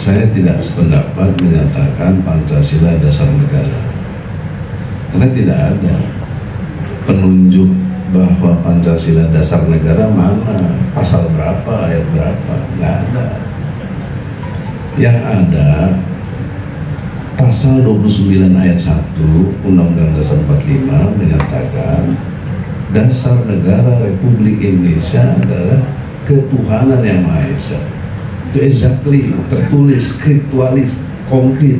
Saya tidak sependapat menyatakan Pancasila dasar negara, karena tidak ada penunjuk bahwa Pancasila dasar negara mana, pasal berapa, ayat berapa, nggak ada. Yang ada pasal 29 ayat 1 Undang-Undang Dasar 45 menyatakan dasar negara Republik Indonesia adalah ketuhanan yang Maha Esa. Itu exactly tertulis, skriptualis, konkret.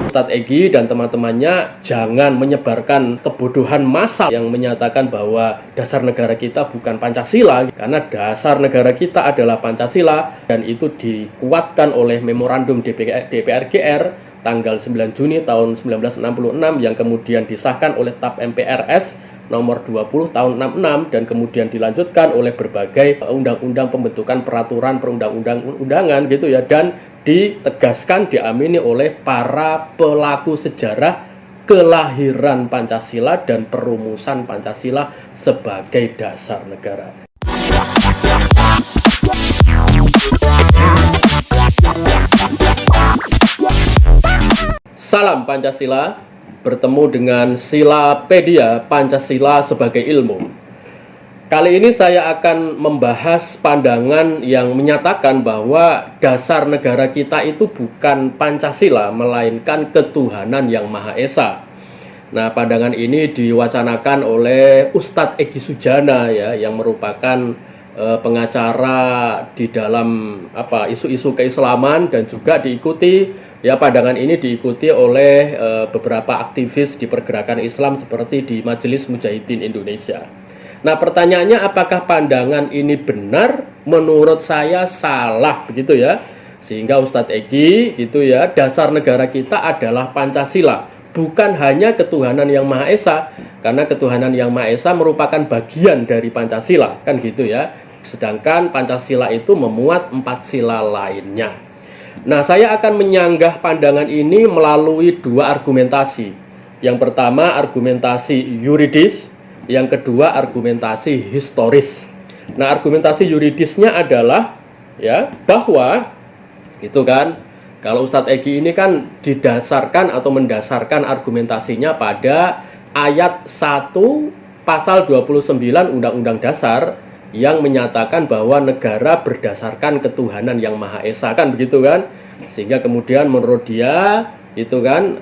Ustadz Egy dan teman-temannya jangan menyebarkan kebodohan massal yang menyatakan bahwa dasar negara kita bukan Pancasila, karena dasar negara kita adalah Pancasila, dan itu dikuatkan oleh Memorandum DPR-GR tanggal 9 Juni tahun 1966 yang kemudian disahkan oleh TAP MPRS nomor 20 tahun 66 dan kemudian dilanjutkan oleh berbagai undang-undang pembentukan peraturan perundang-undangan gitu ya, dan ditegaskan diamini oleh para pelaku sejarah kelahiran Pancasila dan perumusan Pancasila sebagai dasar negara. Salam Pancasila. Bertemu dengan Silapedia Pancasila sebagai ilmu. Kali ini saya akan membahas pandangan yang menyatakan bahwa dasar negara kita itu bukan Pancasila, melainkan ketuhanan yang Maha Esa. Nah, pandangan ini diwacanakan oleh Ustadz Egy Sujana ya, yang merupakan pengacara di dalam isu-isu keislaman, dan juga diikuti ya, pandangan ini diikuti oleh beberapa aktivis di pergerakan Islam seperti di Majelis Mujahidin Indonesia. Nah, pertanyaannya, apakah pandangan ini benar? Menurut saya salah, begitu ya. Sehingga Ustadz Egy gitu ya, dasar negara kita adalah Pancasila, bukan hanya ketuhanan yang Maha Esa, karena ketuhanan yang Maha Esa merupakan bagian dari Pancasila, kan gitu ya. Sedangkan Pancasila itu memuat 4 sila lainnya. Nah, saya akan menyanggah pandangan ini melalui 2 argumentasi. Yang pertama argumentasi yuridis, yang kedua argumentasi historis. Nah, argumentasi yuridisnya adalah ya, bahwa itu kan, kalau Ustadz Egy ini kan didasarkan atau mendasarkan argumentasinya pada ayat 1 pasal 29 Undang-Undang Dasar yang menyatakan bahwa negara berdasarkan ketuhanan yang Maha Esa, kan begitu kan? Sehingga kemudian menurut dia itu kan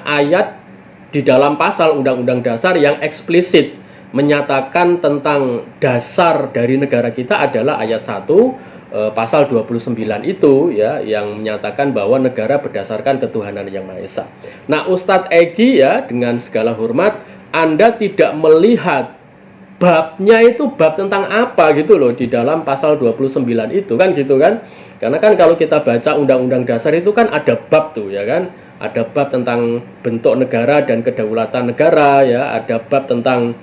ayat di dalam pasal Undang-Undang Dasar yang eksplisit menyatakan tentang dasar dari negara kita adalah ayat 1 pasal 29 itu ya, yang menyatakan bahwa negara berdasarkan ketuhanan yang Maha Esa. Nah, Ustadz Egy ya, dengan segala hormat, Anda tidak melihat babnya itu bab tentang apa gitu loh di dalam pasal 29 itu, kan gitu kan. Karena kan kalau kita baca Undang-Undang Dasar itu kan ada bab tuh ya kan. Ada bab tentang bentuk negara dan kedaulatan negara ya, ada bab tentang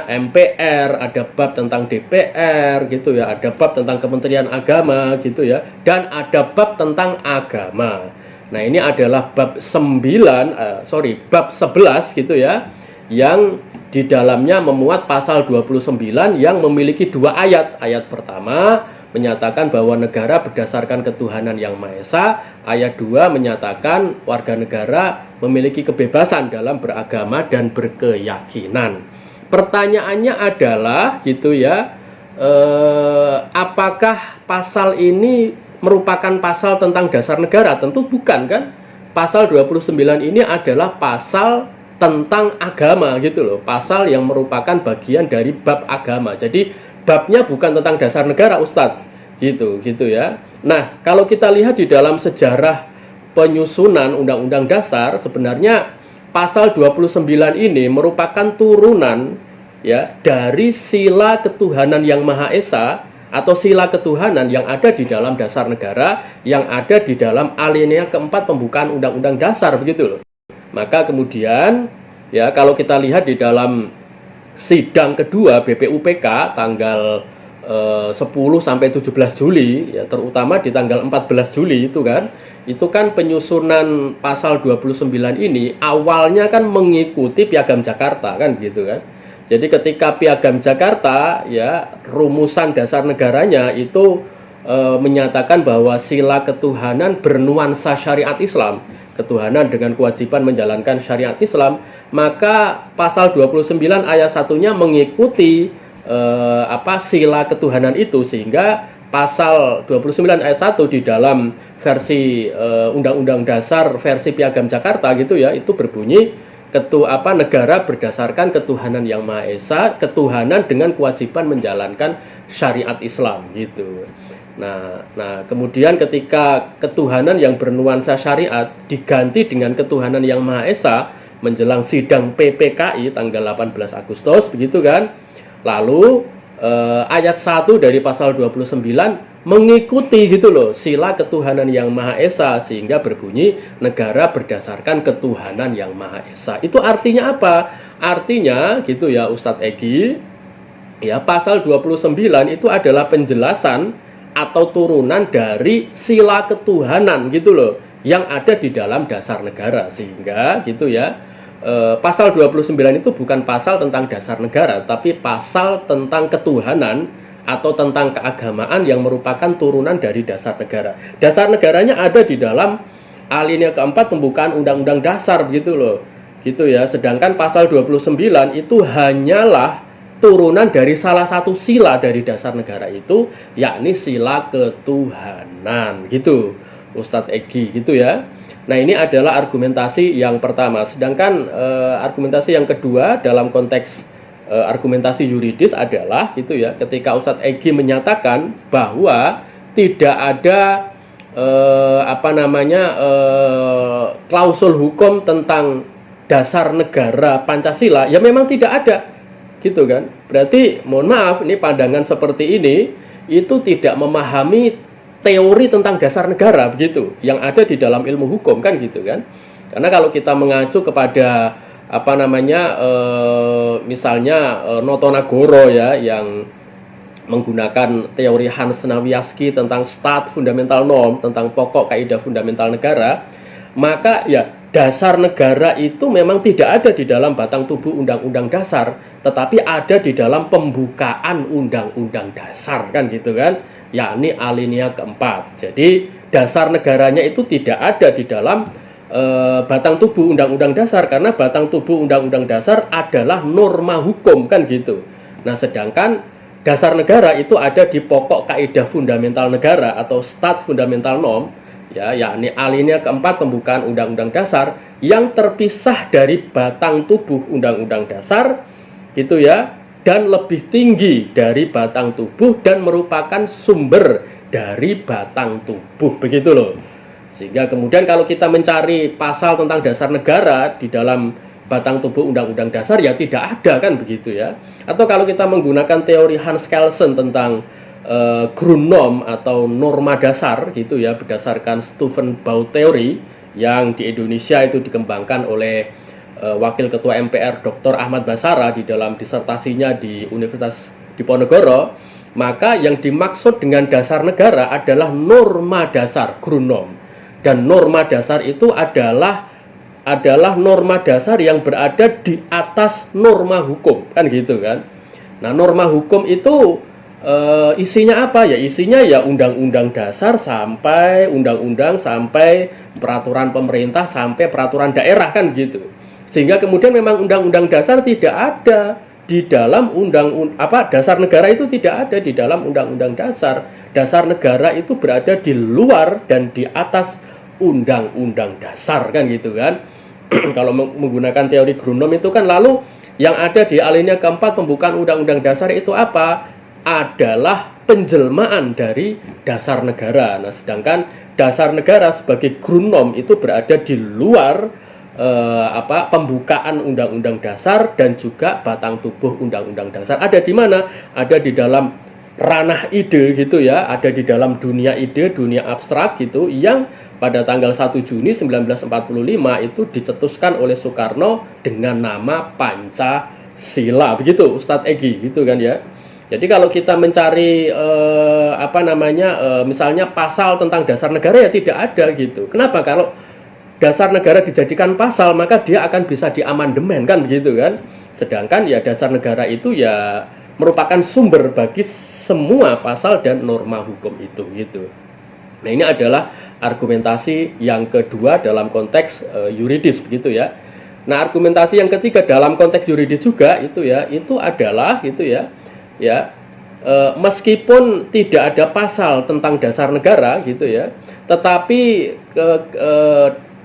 MPR, ada bab tentang DPR gitu ya, ada bab tentang Kementerian Agama gitu ya, dan ada bab tentang agama. Nah, ini adalah bab 11 gitu ya, yang di dalamnya memuat pasal 29 yang memiliki 2 ayat. Ayat pertama menyatakan bahwa negara berdasarkan ketuhanan yang Maha Esa. Ayat 2 menyatakan warga negara memiliki kebebasan dalam beragama dan berkeyakinan. Pertanyaannya adalah gitu ya, apakah pasal ini merupakan pasal tentang dasar negara? Tentu bukan kan. Pasal 29 ini adalah pasal tentang agama gitu loh, pasal yang merupakan bagian dari bab agama. Jadi babnya bukan tentang dasar negara, Ustadz, gitu ya. Nah, kalau kita lihat di dalam sejarah penyusunan Undang-Undang Dasar, sebenarnya pasal 29 ini merupakan turunan ya dari sila ketuhanan yang Maha Esa atau sila ketuhanan yang ada di dalam dasar negara, yang ada di dalam alinea keempat pembukaan Undang-Undang Dasar, begitu loh. Maka kemudian ya, kalau kita lihat di dalam sidang kedua BPUPK tanggal 10 sampai 17 Juli ya, terutama di tanggal 14 Juli itu kan penyusunan pasal 29 ini awalnya kan mengikuti Piagam Jakarta, kan gitu kan. Jadi ketika Piagam Jakarta ya, rumusan dasar negaranya itu menyatakan bahwa sila ketuhanan bernuansa syariat Islam, ketuhanan dengan kewajiban menjalankan syariat Islam, maka pasal 29 ayat 1-nya mengikuti sila ketuhanan itu, sehingga pasal 29 ayat 1 di dalam versi Undang-Undang Dasar versi Piagam Jakarta gitu ya, itu berbunyi negara berdasarkan ketuhanan yang Maha Esa, ketuhanan dengan kewajiban menjalankan syariat Islam gitu. Nah, kemudian ketika ketuhanan yang bernuansa syariat diganti dengan ketuhanan yang Maha Esa menjelang sidang PPKI tanggal 18 Agustus begitu kan. Lalu ayat 1 dari pasal 29 mengikuti gitu loh sila ketuhanan yang Maha Esa, sehingga berbunyi negara berdasarkan ketuhanan yang Maha Esa. Itu artinya apa? Artinya gitu ya Ustadz Egi, ya pasal 29 itu adalah penjelasan atau turunan dari sila ketuhanan gitu loh yang ada di dalam dasar negara, sehingga gitu ya pasal 29 itu bukan pasal tentang dasar negara, tapi pasal tentang ketuhanan atau tentang keagamaan yang merupakan turunan dari dasar negara. Dasar negaranya ada di dalam alinea keempat pembukaan Undang-Undang Dasar gitu loh gitu ya. Sedangkan pasal 29 itu hanyalah turunan dari salah satu sila dari dasar negara itu, yakni sila ketuhanan gitu Ustadz Egi gitu ya. Nah, ini adalah argumentasi yang pertama. Sedangkan argumentasi yang kedua dalam konteks argumentasi yuridis adalah gitu ya, ketika Ustadz Egi menyatakan bahwa tidak ada klausul hukum tentang dasar negara Pancasila, ya memang tidak ada gitu kan. Berarti mohon maaf, ini pandangan seperti ini itu tidak memahami teori tentang dasar negara begitu yang ada di dalam ilmu hukum kan gitu kan. Karena kalau kita mengacu kepada misalnya Noto Nagoro ya, yang menggunakan teori Hans Nawiaski tentang Stat Fundamental Norm, tentang pokok kaidah fundamental negara, maka ya dasar negara itu memang tidak ada di dalam batang tubuh Undang-Undang Dasar, tetapi ada di dalam pembukaan Undang-Undang Dasar kan gitu kan, yakni alinea keempat. Jadi dasar negaranya itu tidak ada di dalam batang tubuh Undang-Undang Dasar, karena batang tubuh Undang-Undang Dasar adalah norma hukum kan gitu. Nah, sedangkan dasar negara itu ada di pokok kaidah fundamental negara atau Stat Fundamental Norm, ya, yakni alinea keempat pembukaan Undang-Undang Dasar yang terpisah dari batang tubuh Undang-Undang Dasar gitu ya, dan lebih tinggi dari batang tubuh dan merupakan sumber dari batang tubuh begitu loh. Sehingga kemudian kalau kita mencari pasal tentang dasar negara di dalam batang tubuh Undang-Undang Dasar, ya tidak ada kan begitu ya. Atau kalau kita menggunakan teori Hans Kelsen tentang Grundnorm atau norma dasar gitu ya, berdasarkan Stephen Bau teori yang di Indonesia itu dikembangkan oleh Wakil Ketua MPR Dr. Ahmad Basara di dalam disertasinya di Universitas Diponegoro, maka yang dimaksud dengan dasar negara adalah norma dasar Grundnorm, dan norma dasar itu adalah norma dasar yang berada di atas norma hukum kan gitu kan. Nah, norma hukum itu isinya apa ya? Isinya ya undang-undang dasar sampai undang-undang sampai peraturan pemerintah sampai peraturan daerah kan gitu. Sehingga kemudian memang undang-undang dasar tidak ada di dalam dasar negara itu tidak ada di dalam undang-undang dasar. Dasar negara itu berada di luar dan di atas undang-undang dasar kan gitu kan. Kalau menggunakan teori Grundnorm itu kan, lalu yang ada di alinea keempat pembukaan Undang-Undang Dasar itu apa? Adalah penjelmaan dari dasar negara. Nah, sedangkan dasar negara sebagai Grundnorm itu berada di luar pembukaan Undang-Undang Dasar dan juga batang tubuh Undang-Undang Dasar. Ada di mana? Ada di dalam ranah ide gitu ya, ada di dalam dunia ide, dunia abstrak gitu, yang pada tanggal 1 Juni 1945 itu dicetuskan oleh Soekarno dengan nama Pancasila begitu Ustadz Egi gitu kan ya. Jadi kalau kita mencari misalnya pasal tentang dasar negara, ya tidak ada gitu. Kenapa? Kalau dasar negara dijadikan pasal, maka dia akan bisa diamandemen kan begitu kan. Sedangkan ya dasar negara itu ya merupakan sumber bagi semua pasal dan norma hukum itu gitu. Nah, ini adalah argumentasi yang kedua dalam konteks yuridis begitu ya. Nah, argumentasi yang ketiga dalam konteks yuridis juga itu ya, itu adalah gitu ya. Meskipun tidak ada pasal tentang dasar negara gitu ya, tetapi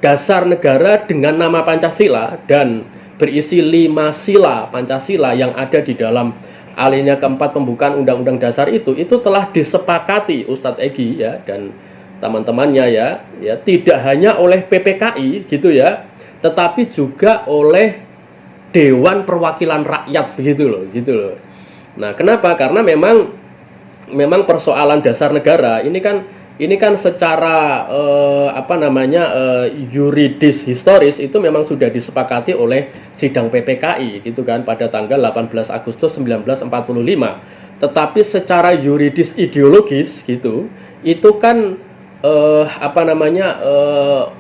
dasar negara dengan nama Pancasila dan berisi 5 sila Pancasila yang ada di dalam alinea keempat pembukaan Undang-Undang Dasar itu telah disepakati Ustadz Egy ya dan teman-temannya ya tidak hanya oleh PPKI gitu ya, tetapi juga oleh Dewan Perwakilan Rakyat begitu loh gitu loh. Nah, kenapa? Karena memang persoalan dasar negara ini kan secara yuridis historis itu memang sudah disepakati oleh sidang PPKI gitu kan pada tanggal 18 Agustus 1945. Tetapi secara yuridis ideologis gitu itu kan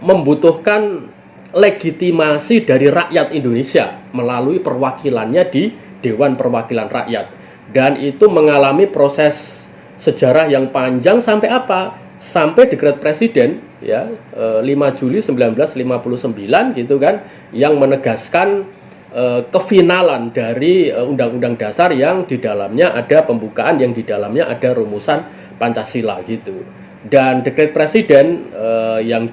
membutuhkan legitimasi dari rakyat Indonesia melalui perwakilannya di Dewan Perwakilan Rakyat, dan itu mengalami proses sejarah yang panjang sampai apa? Sampai dekret presiden ya 5 Juli 1959 gitu kan, yang menegaskan kefinalan dari Undang-Undang Dasar yang di dalamnya ada pembukaan, yang di dalamnya ada rumusan Pancasila gitu. Dan dekret presiden yang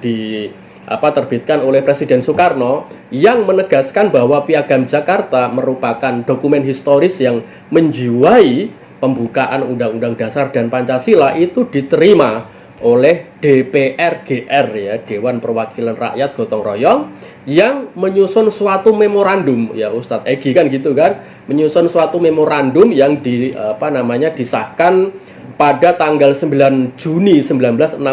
terbitkan oleh Presiden Soekarno yang menegaskan bahwa Piagam Jakarta merupakan dokumen historis yang menjiwai pembukaan Undang-Undang Dasar dan Pancasila itu diterima oleh DPR GR ya, Dewan Perwakilan Rakyat Gotong Royong, yang menyusun suatu memorandum ya Ustadz Egy kan gitu kan, menyusun suatu memorandum yang disahkan pada tanggal 9 Juni 1966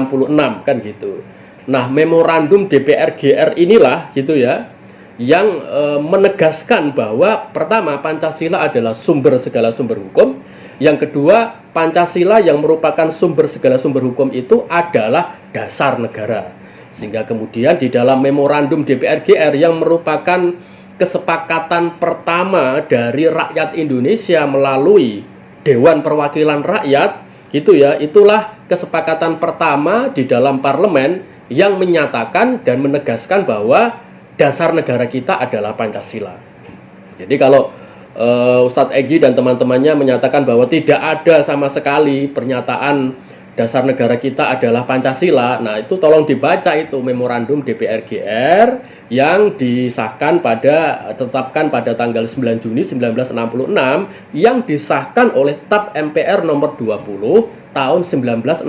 kan gitu. Nah, memorandum DPR GR inilah gitu ya yang menegaskan bahwa pertama, Pancasila adalah sumber segala sumber hukum. Yang kedua, Pancasila yang merupakan sumber segala sumber hukum itu adalah dasar negara. Sehingga kemudian di dalam memorandum DPR GR yang merupakan kesepakatan pertama dari rakyat Indonesia melalui Dewan Perwakilan Rakyat gitu ya, itulah kesepakatan pertama di dalam parlemen yang menyatakan dan menegaskan bahwa dasar negara kita adalah Pancasila. Jadi kalau Ustadz Egy dan teman-temannya menyatakan bahwa tidak ada sama sekali pernyataan dasar negara kita adalah Pancasila, nah itu tolong dibaca itu memorandum DPR GR yang ditetapkan pada tanggal 9 Juni 1966 yang disahkan oleh TAP MPR nomor 20 tahun 1966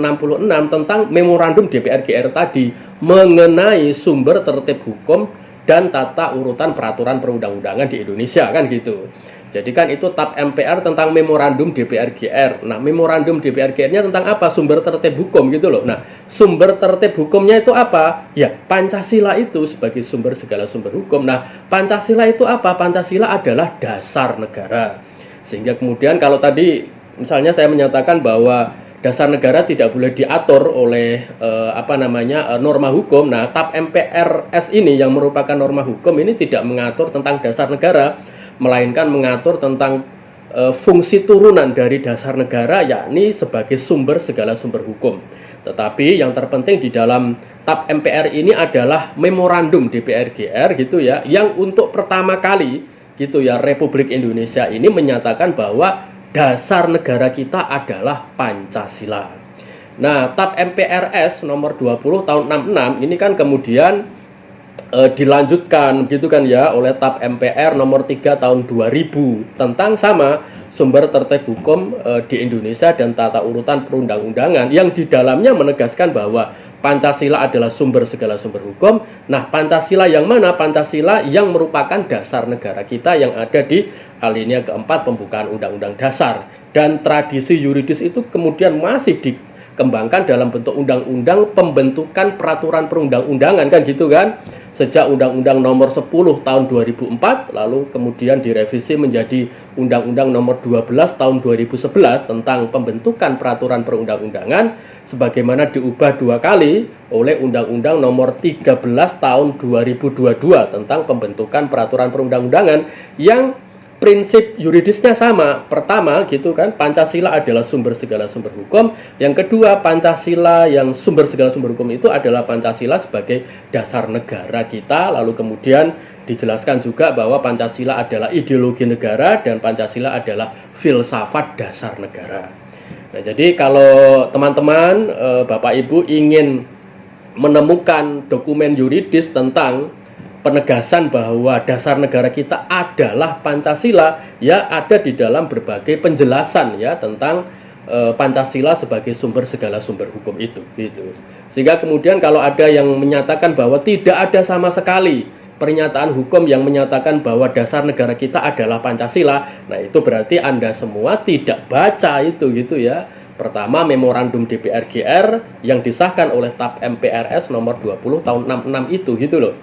tentang memorandum DPR GR tadi mengenai sumber tertib hukum dan tata urutan peraturan perundang-undangan di Indonesia kan gitu. Jadi kan itu TAP MPR tentang memorandum DPR GR. Nah, memorandum DPR GR-nya tentang apa? Sumber tertib hukum gitu loh. Nah, sumber tertib hukumnya itu apa? Ya, Pancasila itu sebagai sumber segala sumber hukum. Nah, Pancasila itu apa? Pancasila adalah dasar negara. Sehingga kemudian kalau tadi misalnya saya menyatakan bahwa dasar negara tidak boleh diatur oleh norma hukum. Nah, TAP MPRS ini yang merupakan norma hukum ini tidak mengatur tentang dasar negara, melainkan mengatur tentang fungsi turunan dari dasar negara, yakni sebagai sumber segala sumber hukum. Tetapi yang terpenting di dalam TAP MPR ini adalah memorandum DPR GR gitu ya, yang untuk pertama kali gitu ya Republik Indonesia ini menyatakan bahwa dasar negara kita adalah Pancasila. Nah, TAP MPRS nomor 20 tahun 66 ini kan kemudian dilanjutkan gitu kan ya oleh TAP MPR nomor 3 tahun 2000 tentang sama sumber tertib hukum di Indonesia dan tata urutan perundang-undangan, yang di dalamnya menegaskan bahwa Pancasila adalah sumber segala sumber hukum. Nah, Pancasila yang mana? Pancasila yang merupakan dasar negara kita yang ada di alinea keempat pembukaan Undang-Undang Dasar. Dan tradisi yuridis itu kemudian masih dikembangkan dalam bentuk undang-undang pembentukan peraturan perundang-undangan kan gitu kan. Sejak Undang-Undang nomor 10 tahun 2004, lalu kemudian direvisi menjadi Undang-Undang nomor 12 tahun 2011 tentang pembentukan peraturan perundang-undangan, sebagaimana diubah 2 kali oleh Undang-Undang nomor 13 tahun 2022 tentang pembentukan peraturan perundang-undangan, yang prinsip yuridisnya sama. Pertama gitu kan, Pancasila adalah sumber segala sumber hukum. Yang kedua, Pancasila yang sumber segala sumber hukum itu adalah Pancasila sebagai dasar negara kita. Lalu kemudian dijelaskan juga bahwa Pancasila adalah ideologi negara dan Pancasila adalah filsafat dasar negara. Nah, jadi kalau teman-teman, Bapak Ibu ingin menemukan dokumen yuridis tentang penegasan bahwa dasar negara kita adalah Pancasila, ya ada di dalam berbagai penjelasan ya tentang Pancasila sebagai sumber segala sumber hukum itu gitu. Sehingga kemudian kalau ada yang menyatakan bahwa tidak ada sama sekali pernyataan hukum yang menyatakan bahwa dasar negara kita adalah Pancasila, nah itu berarti Anda semua tidak baca itu gitu ya. Pertama, memorandum DPR GR yang disahkan oleh TAP MPRS nomor 20 tahun 66 itu gitu loh.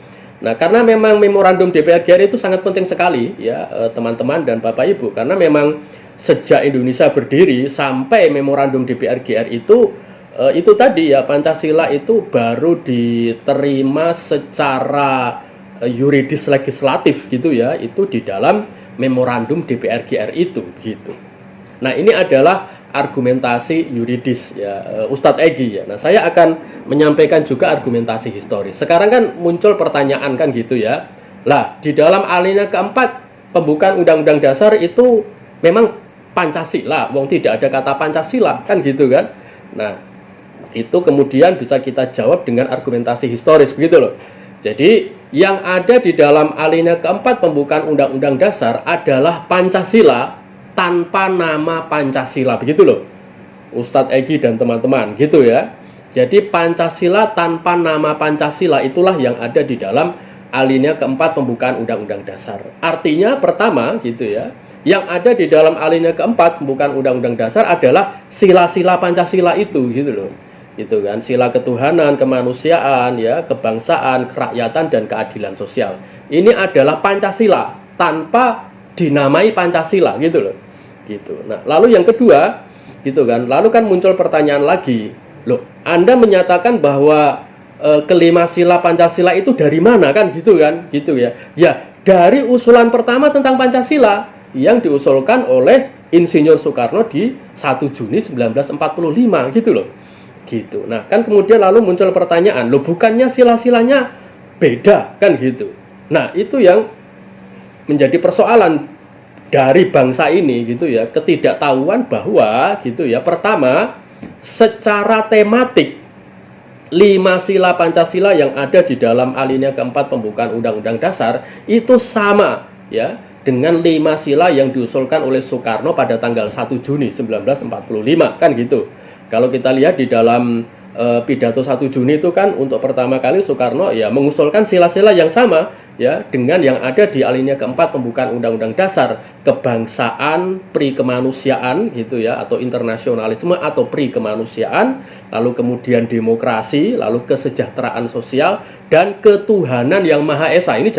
Nah, karena memang memorandum DPR GR itu sangat penting sekali ya teman-teman dan Bapak Ibu, karena memang sejak Indonesia berdiri sampai memorandum DPR GR itu tadi ya, Pancasila itu baru diterima secara yuridis legislatif gitu ya, itu di dalam memorandum DPR GR itu gitu. Nah, ini adalah argumentasi yuridis ya Ustadz Egy ya. Nah, saya akan menyampaikan juga argumentasi historis. Sekarang kan muncul pertanyaan kan gitu ya. Lah, di dalam alinea keempat pembukaan Undang-Undang Dasar itu memang Pancasila, wong tidak ada kata Pancasila kan gitu kan. Nah, itu kemudian bisa kita jawab dengan argumentasi historis begitu loh. Jadi, yang ada di dalam alinea keempat pembukaan Undang-Undang Dasar adalah Pancasila tanpa nama Pancasila, begitu loh Ustadz Egy dan teman-teman gitu ya. Jadi Pancasila tanpa nama Pancasila itulah yang ada di dalam alinea keempat pembukaan Undang-Undang Dasar. Artinya pertama gitu ya, yang ada di dalam alinea keempat pembukaan Undang-Undang Dasar adalah sila-sila Pancasila itu gitu loh. Gitu kan, sila ketuhanan, kemanusiaan ya, kebangsaan, kerakyatan dan keadilan sosial. Ini adalah Pancasila tanpa dinamai Pancasila gitu loh. Gitu. Nah, lalu yang kedua gitu kan, lalu kan muncul pertanyaan lagi. Loh, Anda menyatakan bahwa kelima sila Pancasila itu dari mana kan gitu kan? Gitu ya. Ya, dari usulan pertama tentang Pancasila yang diusulkan oleh Insinyur Soekarno di 1 Juni 1945 gitu loh. Gitu. Nah, kan kemudian lalu muncul pertanyaan, loh bukannya sila-silanya beda kan gitu. Nah, itu yang menjadi persoalan dari bangsa ini gitu ya, ketidaktahuan bahwa gitu ya, pertama secara tematik 5 sila Pancasila yang ada di dalam alinea keempat pembukaan Undang-Undang Dasar itu sama ya dengan 5 sila yang diusulkan oleh Soekarno pada tanggal 1 Juni 1945 kan gitu. Kalau kita lihat di dalam pidato 1 Juni itu kan untuk pertama kali Soekarno ya mengusulkan sila-sila yang sama ya dengan yang ada di alinea keempat pembukaan Undang-Undang Dasar, kebangsaan, pri kemanusiaan gitu ya, atau internasionalisme atau pri kemanusiaan, lalu kemudian demokrasi, lalu kesejahteraan sosial dan ketuhanan yang Maha Esa. Ini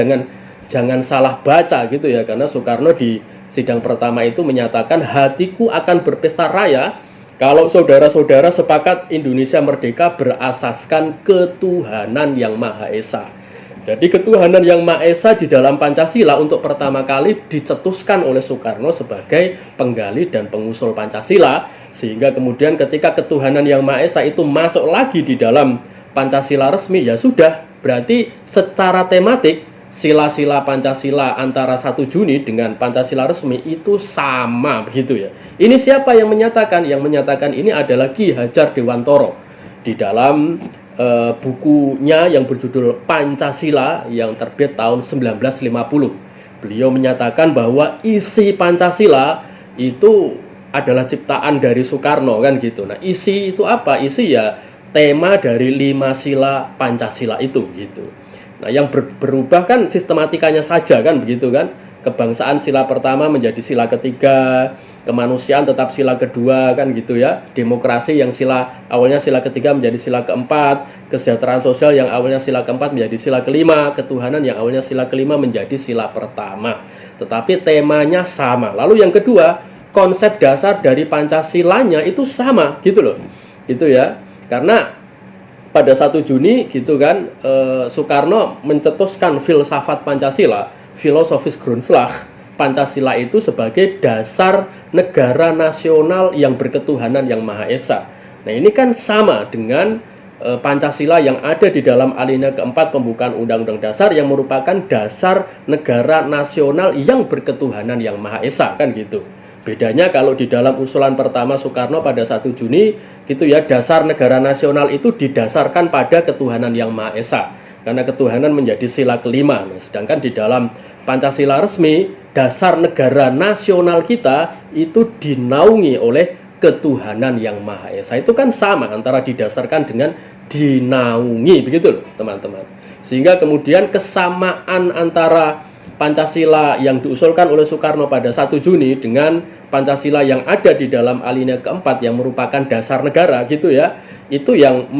jangan salah baca gitu ya, karena Soekarno di sidang pertama itu menyatakan hatiku akan berpesta raya kalau saudara-saudara sepakat Indonesia merdeka berasaskan ketuhanan yang Maha Esa. Jadi ketuhanan yang Maha Esa di dalam Pancasila untuk pertama kali dicetuskan oleh Soekarno sebagai penggali dan pengusul Pancasila, sehingga kemudian ketika ketuhanan yang Maha Esa itu masuk lagi di dalam Pancasila resmi, ya sudah, berarti secara tematik sila-sila Pancasila antara 1 Juni dengan Pancasila resmi itu sama begitu ya. Ini siapa yang menyatakan? Yang menyatakan ini adalah Ki Hajar Dewantoro di dalam bukunya yang berjudul Pancasila yang terbit tahun 1950. Beliau menyatakan bahwa isi Pancasila itu adalah ciptaan dari Soekarno kan gitu. Nah, isi itu apa? Isi ya tema dari 5 sila Pancasila itu gitu. Nah, yang berubah kan sistematikanya saja kan begitu kan. Kebangsaan sila pertama menjadi sila ketiga, kemanusiaan tetap sila kedua kan gitu ya. Demokrasi yang awalnya sila ketiga menjadi sila keempat, kesejahteraan sosial yang awalnya sila keempat menjadi sila kelima, ketuhanan yang awalnya sila kelima menjadi sila pertama. Tetapi temanya sama. Lalu yang kedua, konsep dasar dari Pancasilanya itu sama gitu loh. Gitu ya. Karena pada 1 Juni gitu kan Soekarno mencetuskan filsafat Pancasila, filosofis Grundslag Pancasila itu sebagai dasar negara nasional yang berketuhanan yang Maha Esa. Nah, ini kan sama dengan Pancasila yang ada di dalam alinea keempat pembukaan Undang-Undang Dasar yang merupakan dasar negara nasional yang berketuhanan yang Maha Esa, kan gitu. Bedanya kalau di dalam usulan pertama Soekarno pada 1 Juni gitu ya, dasar negara nasional itu didasarkan pada ketuhanan yang Maha Esa, karena ketuhanan menjadi sila kelima. Nah, sedangkan di dalam Pancasila resmi, dasar negara nasional kita itu dinaungi oleh ketuhanan yang Maha Esa. Itu kan sama antara didasarkan dengan dinaungi, begitu loh teman-teman. Sehingga kemudian kesamaan antara Pancasila yang diusulkan oleh Soekarno pada 1 Juni dengan Pancasila yang ada di dalam alinea keempat yang merupakan dasar negara gitu ya, itu yang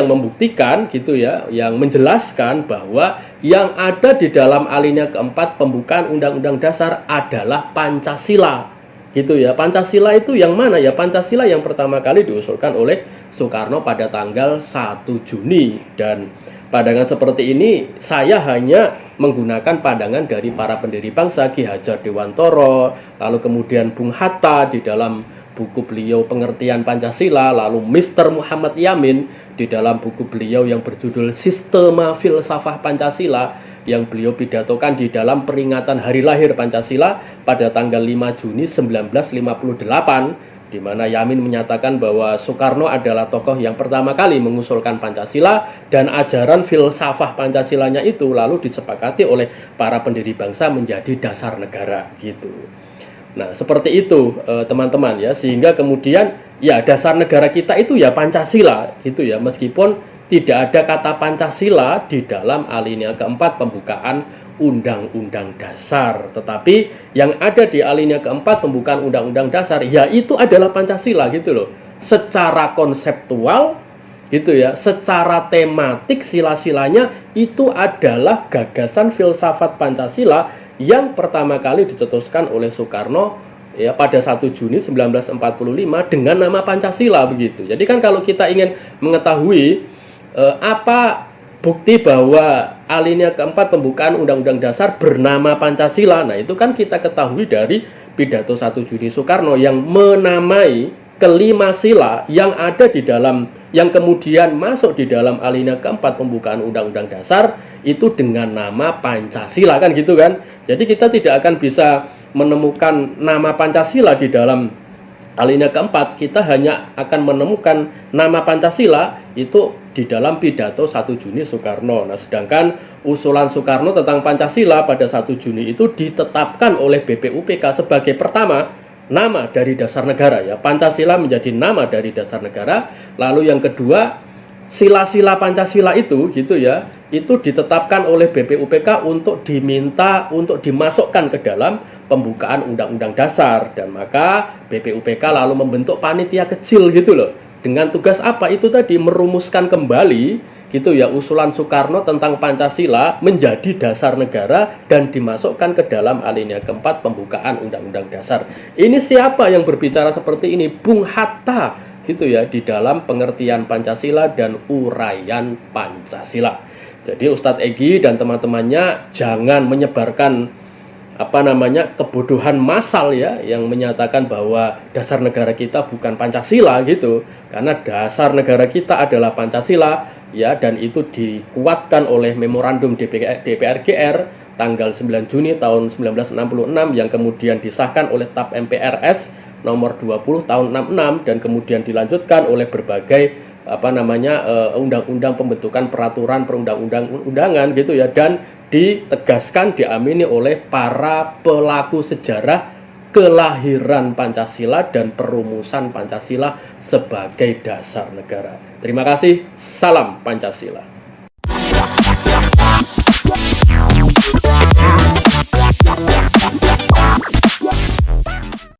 membuktikan gitu ya, yang menjelaskan bahwa yang ada di dalam alinea keempat pembukaan Undang-Undang Dasar adalah Pancasila gitu ya. Pancasila itu yang mana ya? Pancasila yang pertama kali diusulkan oleh Soekarno pada tanggal 1 Juni, dan pandangan seperti ini saya hanya menggunakan pandangan dari para pendiri bangsa, Ki Hajar Dewantoro, lalu kemudian Bung Hatta di dalam buku beliau Pengertian Pancasila, lalu Mr. Muhammad Yamin di dalam buku beliau yang berjudul Sistema Filsafah Pancasila yang beliau pidatokan di dalam peringatan hari lahir Pancasila pada tanggal 5 Juni 1958, di mana Yamin menyatakan bahwa Soekarno adalah tokoh yang pertama kali mengusulkan Pancasila, dan ajaran filsafah Pancasilanya itu lalu disepakati oleh para pendiri bangsa menjadi dasar negara gitu. Nah, seperti itu teman-teman ya, sehingga kemudian ya dasar negara kita itu ya Pancasila gitu ya, meskipun tidak ada kata Pancasila di dalam alinea keempat pembukaan Undang-Undang Dasar, tetapi yang ada di alinea keempat pembukaan Undang-Undang Dasar yaitu adalah Pancasila gitu loh. Secara konseptual gitu ya, secara tematik sila-silanya itu adalah gagasan filsafat Pancasila yang pertama kali dicetuskan oleh Soekarno ya pada 1 Juni 1945 dengan nama Pancasila begitu. Jadi kan kalau kita ingin mengetahui apa bukti bahwa alinea keempat pembukaan Undang-Undang Dasar bernama Pancasila, nah itu kan kita ketahui dari pidato 1 Juni Soekarno yang menamai kelima sila yang ada di dalam, yang kemudian masuk di dalam alinea keempat pembukaan Undang-Undang Dasar itu dengan nama Pancasila, kan gitu kan. Jadi kita tidak akan bisa menemukan nama Pancasila di dalam alinea keempat, kita hanya akan menemukan nama Pancasila itu di dalam pidato 1 Juni Soekarno. Nah, sedangkan usulan Soekarno tentang Pancasila pada 1 Juni itu ditetapkan oleh BPUPK sebagai pertama nama dari dasar negara ya. Pancasila menjadi nama dari dasar negara. Lalu yang kedua, sila-sila Pancasila itu gitu ya, itu ditetapkan oleh BPUPK untuk diminta untuk dimasukkan ke dalam pembukaan Undang-Undang Dasar, dan maka BPUPK lalu membentuk panitia kecil gitu loh. Dengan tugas apa? Itu tadi merumuskan kembali gitu ya usulan Soekarno tentang Pancasila menjadi dasar negara dan dimasukkan ke dalam alinea keempat pembukaan Undang-Undang Dasar. Ini siapa yang berbicara seperti ini? Bung Hatta gitu ya di dalam Pengertian Pancasila dan Uraian Pancasila. Jadi Ustadz Egy dan teman-temannya jangan menyebarkan kebodohan massal ya, yang menyatakan bahwa dasar negara kita bukan Pancasila gitu, karena dasar negara kita adalah Pancasila ya, dan itu dikuatkan oleh memorandum DPRGR tanggal 9 Juni tahun 1966 yang kemudian disahkan oleh TAP MPRS nomor 20 tahun 66 dan kemudian dilanjutkan oleh berbagai undang-undang pembentukan peraturan perundang-undangan gitu ya, dan ditegaskan diamini oleh para pelaku sejarah kelahiran Pancasila dan perumusan Pancasila sebagai dasar negara. Terima kasih, salam Pancasila.